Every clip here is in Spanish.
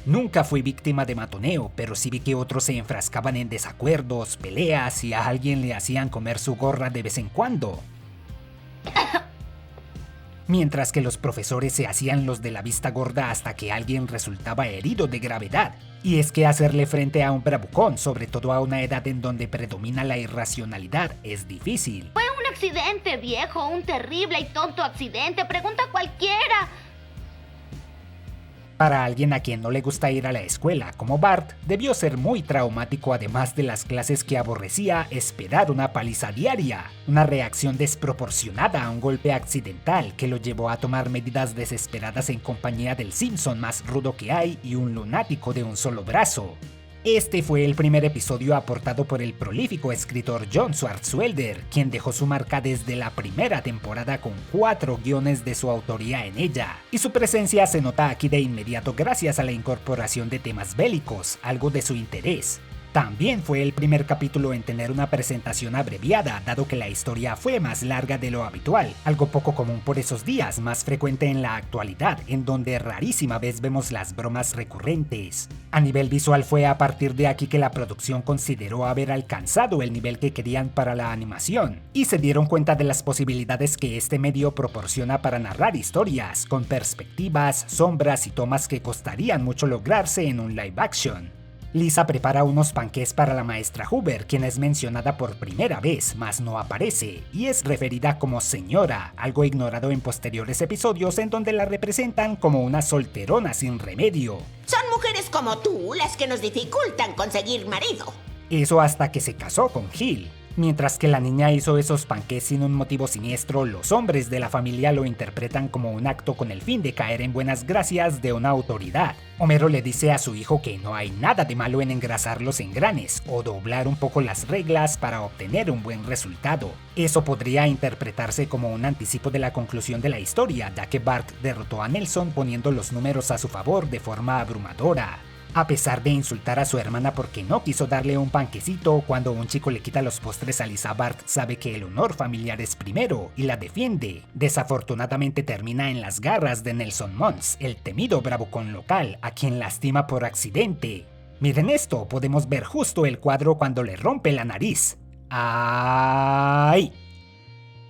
Nunca fui víctima de matoneo, pero sí vi que otros se enfrascaban en desacuerdos, peleas y a alguien le hacían comer su gorra de vez en cuando. Mientras que los profesores se hacían los de la vista gorda hasta que alguien resultaba herido de gravedad. Y es que hacerle frente a un bravucón, sobre todo a una edad en donde predomina la irracionalidad, es difícil. Fue un accidente, viejo, un terrible y tonto accidente, pregunta cualquiera. Para alguien a quien no le gusta ir a la escuela como Bart, debió ser muy traumático, además de las clases que aborrecía, esperar una paliza diaria, una reacción desproporcionada a un golpe accidental que lo llevó a tomar medidas desesperadas en compañía del Simpson más rudo que hay y un lunático de un solo brazo. Este fue el primer episodio aportado por el prolífico escritor John Swartzwelder, quien dejó su marca desde la primera temporada con 4 guiones de su autoría en ella, y su presencia se nota aquí de inmediato gracias a la incorporación de temas bélicos, algo de su interés. También fue el primer capítulo en tener una presentación abreviada, dado que la historia fue más larga de lo habitual, algo poco común por esos días, más frecuente en la actualidad, en donde rarísima vez vemos las bromas recurrentes. A nivel visual fue a partir de aquí que la producción consideró haber alcanzado el nivel que querían para la animación, y se dieron cuenta de las posibilidades que este medio proporciona para narrar historias, con perspectivas, sombras y tomas que costarían mucho lograrse en un live action. Lisa prepara unos panqués para la maestra Hoover, quien es mencionada por primera vez, mas no aparece, y es referida como señora, algo ignorado en posteriores episodios en donde la representan como una solterona sin remedio. Son mujeres como tú las que nos dificultan conseguir marido. Eso hasta que se casó con Gil. Mientras que la niña hizo esos panqués sin un motivo siniestro, los hombres de la familia lo interpretan como un acto con el fin de caer en buenas gracias de una autoridad. Homero le dice a su hijo que no hay nada de malo en engrasar los engranes o doblar un poco las reglas para obtener un buen resultado. Eso podría interpretarse como un anticipo de la conclusión de la historia, ya que Bart derrotó a Nelson poniendo los números a su favor de forma abrumadora. A pesar de insultar a su hermana porque no quiso darle un panquecito, cuando un chico le quita los postres a Lisa, Bart sabe que el honor familiar es primero y la defiende. Desafortunadamente termina en las garras de Nelson Muntz, el temido bravucón local, a quien lastima por accidente. Miren esto, podemos ver justo el cuadro cuando le rompe la nariz. ¡Ay!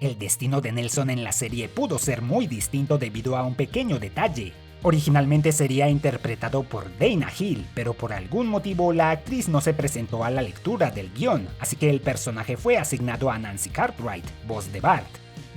El destino de Nelson en la serie pudo ser muy distinto debido a un pequeño detalle. Originalmente sería interpretado por Dana Hill, pero por algún motivo la actriz no se presentó a la lectura del guión, así que el personaje fue asignado a Nancy Cartwright, voz de Bart.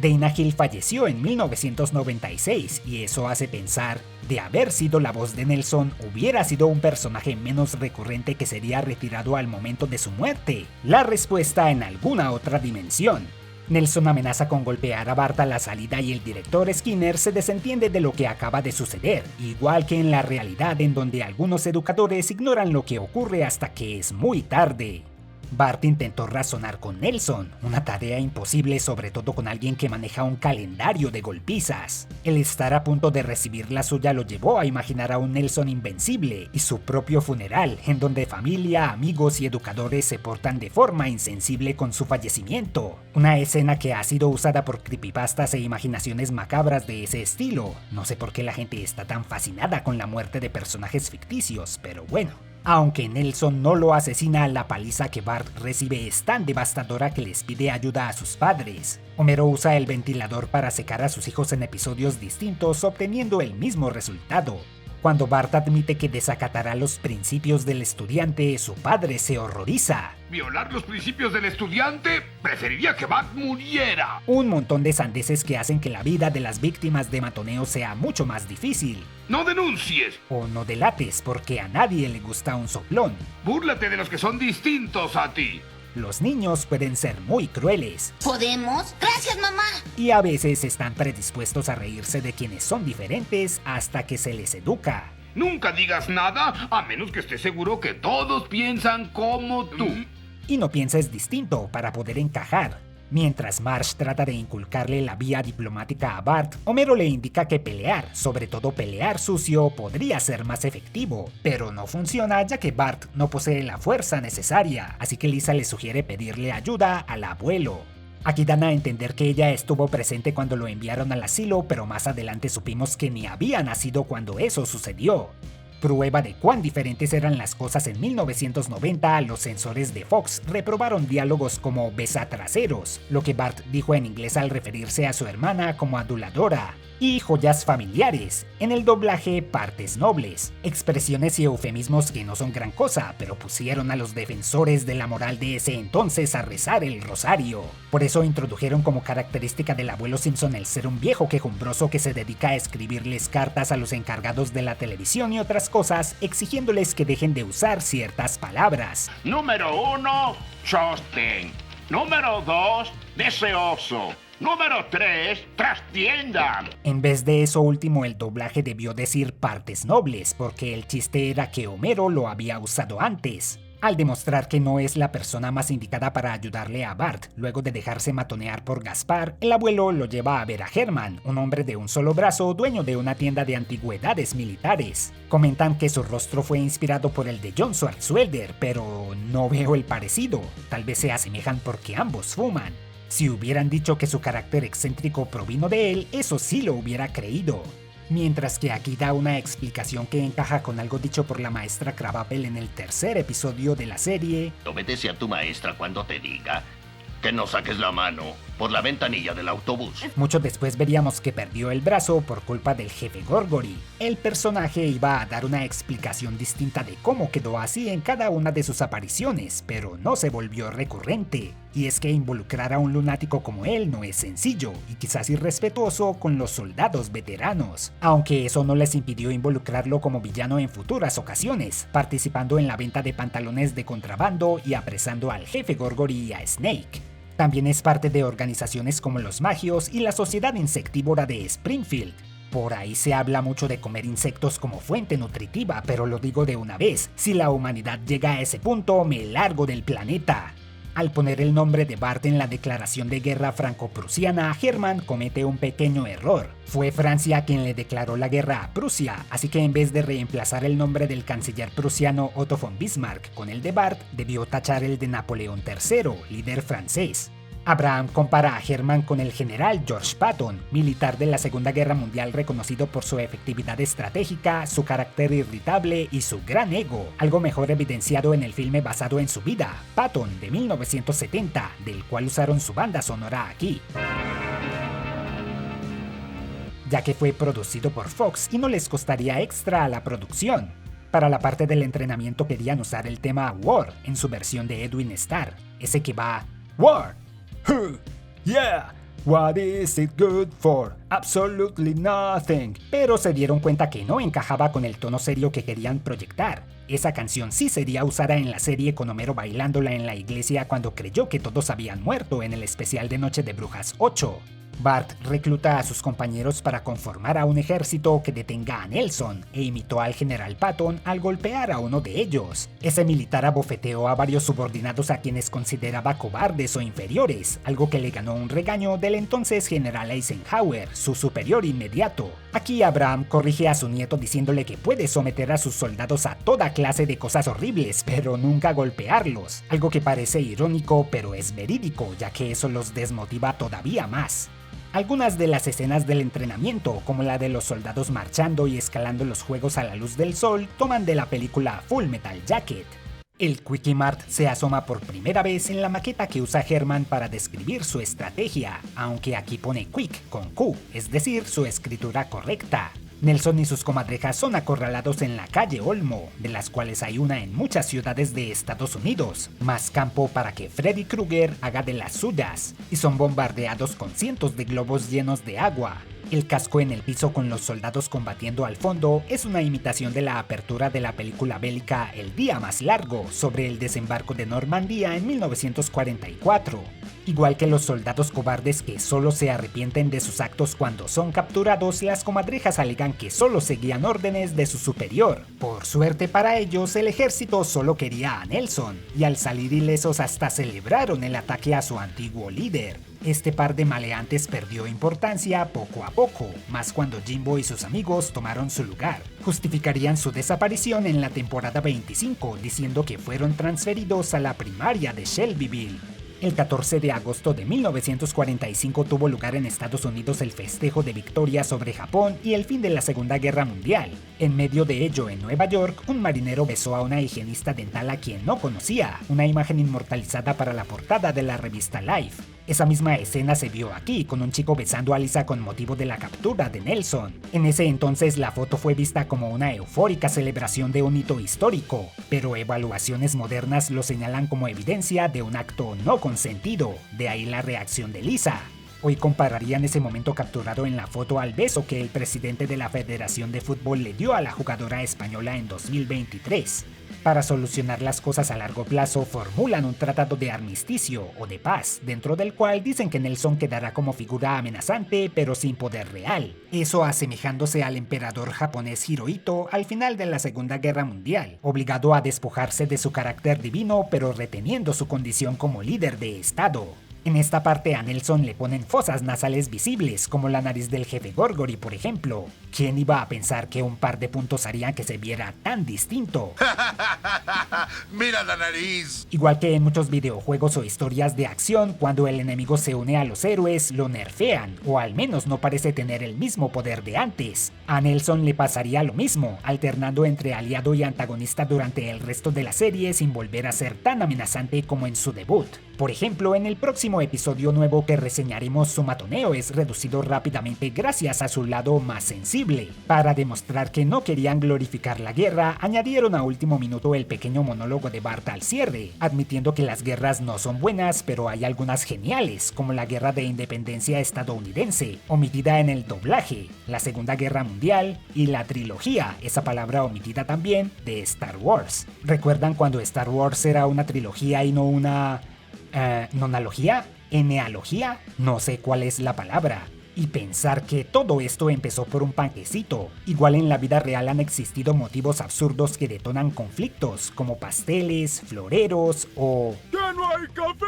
Dana Hill falleció en 1996 y eso hace pensar, de haber sido la voz de Nelson, hubiera sido un personaje menos recurrente que sería retirado al momento de su muerte. La respuesta en alguna otra dimensión. Nelson amenaza con golpear a Bart a la salida y el director Skinner se desentiende de lo que acaba de suceder, igual que en la realidad en donde algunos educadores ignoran lo que ocurre hasta que es muy tarde. Bart intentó razonar con Nelson, una tarea imposible sobre todo con alguien que maneja un calendario de golpizas. El estar a punto de recibir la suya lo llevó a imaginar a un Nelson invencible y su propio funeral, en donde familia, amigos y educadores se portan de forma insensible con su fallecimiento. Una escena que ha sido usada por creepypastas e imaginaciones macabras de ese estilo. No sé por qué la gente está tan fascinada con la muerte de personajes ficticios, pero bueno. Aunque Nelson no lo asesina, la paliza que Bart recibe es tan devastadora que les pide ayuda a sus padres. Homero usa el ventilador para secar a sus hijos en episodios distintos, obteniendo el mismo resultado. Cuando Bart admite que desacatará los principios del estudiante, su padre se horroriza. ¿Violar los principios del estudiante? Preferiría que Bart muriera. Un montón de sandeces que hacen que la vida de las víctimas de matoneo sea mucho más difícil. ¡No denuncies! O no delates, porque a nadie le gusta un soplón. Búrlate de los que son distintos a ti. Los niños pueden ser muy crueles. ¿Podemos? ¡Gracias, mamá! Y a veces están predispuestos a reírse de quienes son diferentes hasta que se les educa. Nunca digas nada a menos que estés seguro que todos piensan como tú. Y no pienses distinto para poder encajar. Mientras Marge trata de inculcarle la vía diplomática a Bart, Homero le indica que pelear, sobre todo pelear sucio, podría ser más efectivo, pero no funciona ya que Bart no posee la fuerza necesaria, así que Lisa le sugiere pedirle ayuda al abuelo. Aquí dan a entender que ella estuvo presente cuando lo enviaron al asilo, pero más adelante supimos que ni había nacido cuando eso sucedió. Prueba de cuán diferentes eran las cosas en 1990, los censores de Fox reprobaron diálogos como besatraseros, lo que Bart dijo en inglés al referirse a su hermana como aduladora, y joyas familiares, en el doblaje partes nobles, expresiones y eufemismos que no son gran cosa, pero pusieron a los defensores de la moral de ese entonces a rezar el rosario. Por eso introdujeron como característica del abuelo Simpson el ser un viejo quejumbroso que se dedica a escribirles cartas a los encargados de la televisión y otras cosas, exigiéndoles que dejen de usar ciertas palabras. Número 1, sostén. Número 2, deseoso. Número 3, trastienda. En vez de eso último, el doblaje debió decir partes nobles, porque el chiste era que Homero lo había usado antes, al demostrar que no es la persona más indicada para ayudarle a Bart. Luego de dejarse matonear por Gaspar, el abuelo lo lleva a ver a Herman, un hombre de un solo brazo, dueño de una tienda de antigüedades militares. Comentan que su rostro fue inspirado por el de John Swartzwelder, pero no veo el parecido. Tal vez se asemejan porque ambos fuman. Si hubieran dicho que su carácter excéntrico provino de él, eso sí lo hubiera creído. Mientras que aquí da una explicación que encaja con algo dicho por la maestra Krabappel en el tercer episodio de la serie. Obedece a tu maestra cuando te diga que no saques la mano por la ventanilla del autobús. Mucho después veríamos que perdió el brazo por culpa del jefe Gorgory. El personaje iba a dar una explicación distinta de cómo quedó así en cada una de sus apariciones, pero no se volvió recurrente. Y es que involucrar a un lunático como él no es sencillo, y quizás irrespetuoso con los soldados veteranos, aunque eso no les impidió involucrarlo como villano en futuras ocasiones, participando en la venta de pantalones de contrabando y apresando al jefe Gorgory y a Snake. También es parte de organizaciones como los Magios y la Sociedad Insectívora de Springfield. Por ahí se habla mucho de comer insectos como fuente nutritiva, pero lo digo de una vez, si la humanidad llega a ese punto, me largo del planeta. Al poner el nombre de Bart en la declaración de guerra franco-prusiana, Herman comete un pequeño error. Fue Francia quien le declaró la guerra a Prusia, así que en vez de reemplazar el nombre del canciller prusiano Otto von Bismarck con el de Bart, debió tachar el de Napoleón III, líder francés. Abraham compara a Herman con el general George Patton, militar de la Segunda Guerra Mundial reconocido por su efectividad estratégica, su carácter irritable y su gran ego, algo mejor evidenciado en el filme basado en su vida, Patton, de 1970, del cual usaron su banda sonora aquí, ya que fue producido por Fox y no les costaría extra a la producción. Para la parte del entrenamiento querían usar el tema War en su versión de Edwin Starr, ese que va War. Yeah, what is it good for? Absolutely nothing. Pero se dieron cuenta que no encajaba con el tono serio que querían proyectar. Esa canción sí sería usada en la serie con Homero bailándola en la iglesia cuando creyó que todos habían muerto en el especial de Noche de Brujas 8. Bart recluta a sus compañeros para conformar a un ejército que detenga a Nelson e imitó al general Patton al golpear a uno de ellos. Ese militar abofeteó a varios subordinados a quienes consideraba cobardes o inferiores, algo que le ganó un regaño del entonces general Eisenhower, su superior inmediato. Aquí Abraham corrige a su nieto diciéndole que puede someter a sus soldados a toda clase de cosas horribles, pero nunca golpearlos, algo que parece irónico pero es verídico, ya que eso los desmotiva todavía más. Algunas de las escenas del entrenamiento, como la de los soldados marchando y escalando los juegos a la luz del sol, toman de la película Full Metal Jacket. El Kwik-E-Mart se asoma por primera vez en la maqueta que usa Herman para describir su estrategia, aunque aquí pone Quick con Q, es decir, su escritura correcta. Nelson y sus comadrejas son acorralados en la calle Olmo, de las cuales hay una en muchas ciudades de Estados Unidos, más campo para que Freddy Krueger haga de las suyas, y son bombardeados con cientos de globos llenos de agua. El casco en el piso con los soldados combatiendo al fondo es una imitación de la apertura de la película bélica El Día Más Largo sobre el desembarco de Normandía en 1944. Igual que los soldados cobardes que solo se arrepienten de sus actos cuando son capturados, las comadrejas alegan que solo seguían órdenes de su superior. Por suerte para ellos, el ejército solo quería a Nelson, y al salir ilesos hasta celebraron el ataque a su antiguo líder. Este par de maleantes perdió importancia poco a poco, más cuando Jimbo y sus amigos tomaron su lugar. Justificarían su desaparición en la temporada 25, diciendo que fueron transferidos a la primaria de Shelbyville. El 14 de agosto de 1945 tuvo lugar en Estados Unidos el festejo de victoria sobre Japón y el fin de la Segunda Guerra Mundial. En medio de ello, en Nueva York, un marinero besó a una higienista dental a quien no conocía, una imagen inmortalizada para la portada de la revista Life. Esa misma escena se vio aquí, con un chico besando a Lisa con motivo de la captura de Nelson. En ese entonces la foto fue vista como una eufórica celebración de un hito histórico, pero evaluaciones modernas lo señalan como evidencia de un acto no consentido, de ahí la reacción de Lisa. Hoy compararían ese momento capturado en la foto al beso que el presidente de la Federación de Fútbol le dio a la jugadora española en 2023. Para solucionar las cosas a largo plazo, formulan un tratado de armisticio o de paz, dentro del cual dicen que Nelson quedará como figura amenazante pero sin poder real. Eso asemejándose al emperador japonés Hirohito al final de la Segunda Guerra Mundial, obligado a despojarse de su carácter divino pero reteniendo su condición como líder de Estado. En esta parte a Nelson le ponen fosas nasales visibles, como la nariz del jefe Gorgory, por ejemplo. ¿Quién iba a pensar que un par de puntos harían que se viera tan distinto? ¡Mira la nariz! Igual que en muchos videojuegos o historias de acción, cuando el enemigo se une a los héroes, lo nerfean, o al menos no parece tener el mismo poder de antes. A Nelson le pasaría lo mismo, alternando entre aliado y antagonista durante el resto de la serie sin volver a ser tan amenazante como en su debut. Por ejemplo, en el próximo episodio nuevo que reseñaremos, su matoneo es reducido rápidamente gracias a su lado más sensible. Para demostrar que no querían glorificar la guerra, añadieron a último minuto el pequeño monólogo de Bart al cierre, admitiendo que las guerras no son buenas, pero hay algunas geniales, como la Guerra de Independencia estadounidense, omitida en el doblaje, la Segunda Guerra Mundial y la trilogía, esa palabra omitida también, de Star Wars. ¿Recuerdan cuando Star Wars era una trilogía y no una... ¿nonalogía? ¿enealogía? No sé cuál es la palabra. Y pensar que todo esto empezó por un panquecito. Igual en la vida real han existido motivos absurdos que detonan conflictos, como pasteles, floreros o... ¡Ya no hay café!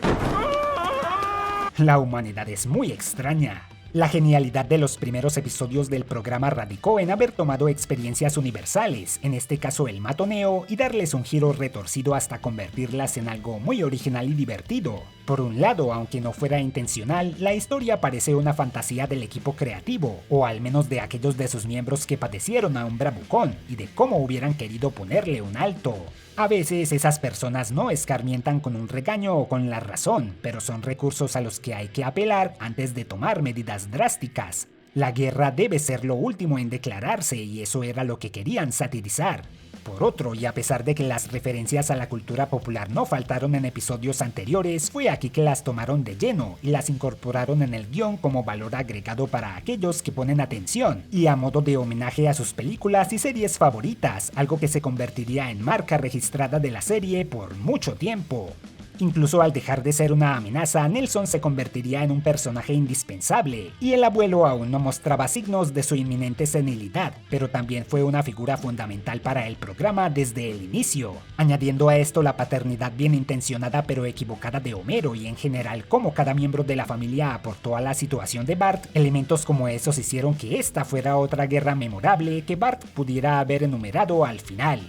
¡Ah! La humanidad es muy extraña. La genialidad de los primeros episodios del programa radicó en haber tomado experiencias universales, en este caso el matoneo, y darles un giro retorcido hasta convertirlas en algo muy original y divertido. Por un lado, aunque no fuera intencional, la historia parece una fantasía del equipo creativo, o al menos de aquellos de sus miembros que padecieron a un bravucón, y de cómo hubieran querido ponerle un alto. A veces esas personas no escarmientan con un regaño o con la razón, pero son recursos a los que hay que apelar antes de tomar medidas drásticas. La guerra debe ser lo último en declararse y eso era lo que querían satirizar. Por otro, y a pesar de que las referencias a la cultura popular no faltaron en episodios anteriores, fue aquí que las tomaron de lleno y las incorporaron en el guión como valor agregado para aquellos que ponen atención, y a modo de homenaje a sus películas y series favoritas, algo que se convertiría en marca registrada de la serie por mucho tiempo. Incluso al dejar de ser una amenaza, Nelson se convertiría en un personaje indispensable, y el abuelo aún no mostraba signos de su inminente senilidad, pero también fue una figura fundamental para el programa desde el inicio. Añadiendo a esto la paternidad bien intencionada pero equivocada de Homero y en general cómo cada miembro de la familia aportó a la situación de Bart, elementos como esos hicieron que esta fuera otra guerra memorable que Bart pudiera haber enumerado al final.